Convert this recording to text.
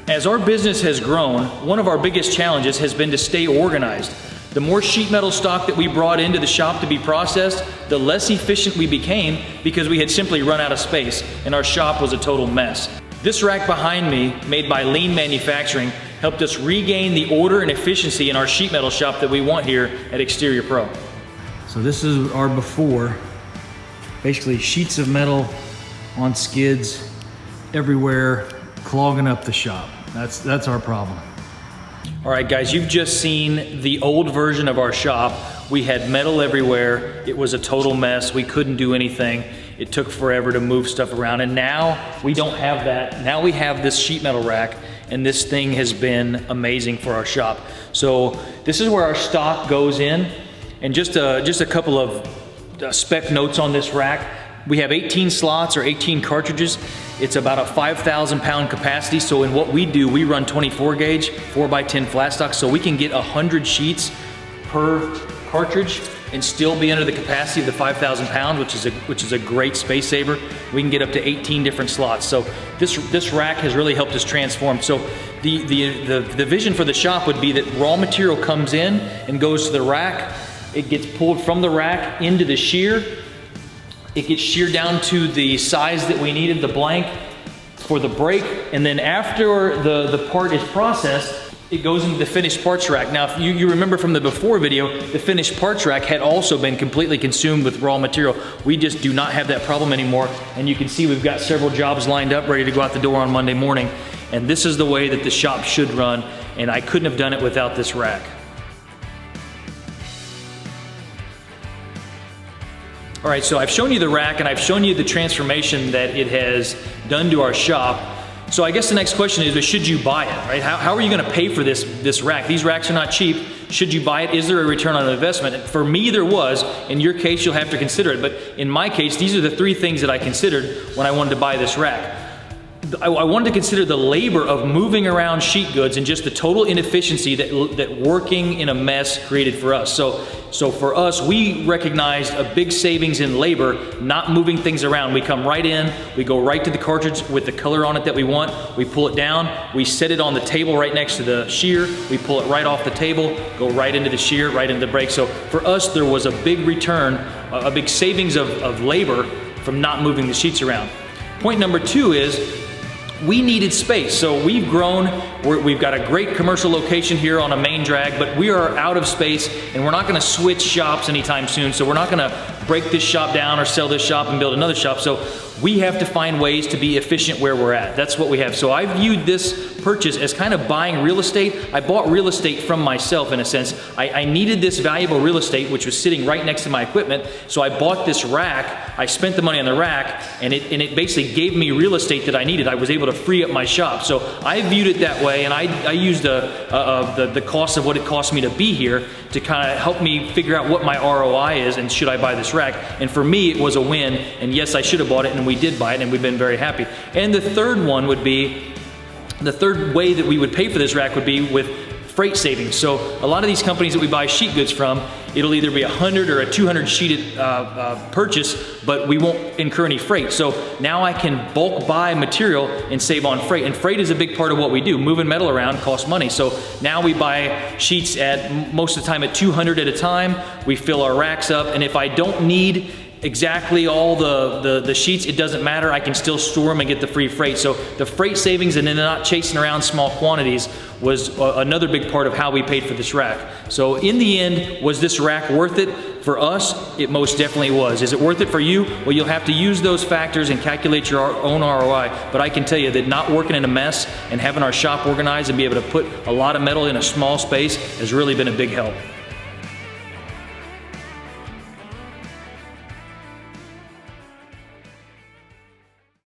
As our business has grown, one of our biggest challenges has been to stay organized. The more sheet metal stock that we brought into the shop to be processed, the less efficient we became because we had simply run out of space and our shop was a total mess. This rack behind me, made by Lean Manufacturing, helped us regain the order and efficiency in our sheet metal shop that we want here at Exterior Pro. So this is our before. Basically sheets of metal on skids everywhere, clogging up the shop. That's our problem. All right, guys, you've just seen the old version of our shop. We had metal everywhere. It was a total mess. We couldn't do anything. It took forever to move stuff around. And now we don't have that. Now we have this sheet metal rack, and this thing has been amazing for our shop. So this is where our stock goes in. And just a couple of spec notes on this rack. We have 18 slots or 18 cartridges. It's about a 5,000 pound capacity. So in what we do, we run 24 gauge, 4x10 flat stock. So we can get 100 sheets per cartridge and still be under the capacity of the 5,000 pounds, which is a great space saver. We can get up to 18 different slots. So this rack has really helped us transform. So the vision for the shop would be that raw material comes in and goes to the rack. It gets pulled from the rack into the shear. It gets sheared down to the size that we needed, the blank, for the brake. And then after the part is processed, it goes into the finished parts rack. Now, if you remember from the before video, the finished parts rack had also been completely consumed with raw material. We just do not have that problem anymore. And you can see we've got several jobs lined up, ready to go out the door on Monday morning. And this is the way that the shop should run. And I couldn't have done it without this rack. All right, so I've shown you the rack and I've shown you the transformation that it has done to our shop. So I guess the next question is, should you buy it, right? How are you gonna pay for this rack? These racks are not cheap. Should you buy it? Is there a return on investment? For me, there was. In your case, you'll have to consider it. But in my case, these are the three things that I considered when I wanted to buy this rack. I wanted to consider the labor of moving around sheet goods and just the total inefficiency that working in a mess created for us. So for us, we recognized a big savings in labor, not moving things around. We come right in, we go right to the cartridge with the color on it that we want, we pull it down, we set it on the table right next to the shear, we pull it right off the table, go right into the shear, right into the brake. So for us, there was a big return, a big savings of labor from not moving the sheets around. Point number two is, we needed space. So we've grown, we've got a great commercial location here on a main drag, but we are out of space and we're not gonna switch shops anytime soon. So we're not gonna break this shop down or sell this shop and build another shop. So we have to find ways to be efficient where we're at. That's what we have. So I viewed this purchase as kind of buying real estate. I bought real estate from myself in a sense. I needed this valuable real estate, which was sitting right next to my equipment. So I bought this rack, I spent the money on the rack, and it basically gave me real estate that I needed. I was able to free up my shop. So I viewed it that way, and I used the cost of what it cost me to be here to kind of help me figure out what my ROI is and should I buy this rack. And for me, it was a win, and yes, I should have bought it, and we did buy it, and we've been very happy. And the third one would be, the third way that we would pay for this rack would be with freight savings. So a lot of these companies that we buy sheet goods from, it'll either be 100 or a 200 sheeted purchase, but we won't incur any freight. So now I can bulk buy material and save on freight. And freight is a big part of what we do. Moving metal around costs money. So now we buy sheets at, most of the time at 200 at a time. We fill our racks up, and if I don't need exactly all the sheets, it doesn't matter. I can still store them and get the free freight. So the freight savings and then not chasing around small quantities was another big part of how we paid for this rack. So in the end, was this rack worth it? For us, it most definitely was. Is it worth it for you? Well, you'll have to use those factors and calculate your own ROI. But I can tell you that not working in a mess and having our shop organized and be able to put a lot of metal in a small space has really been a big help.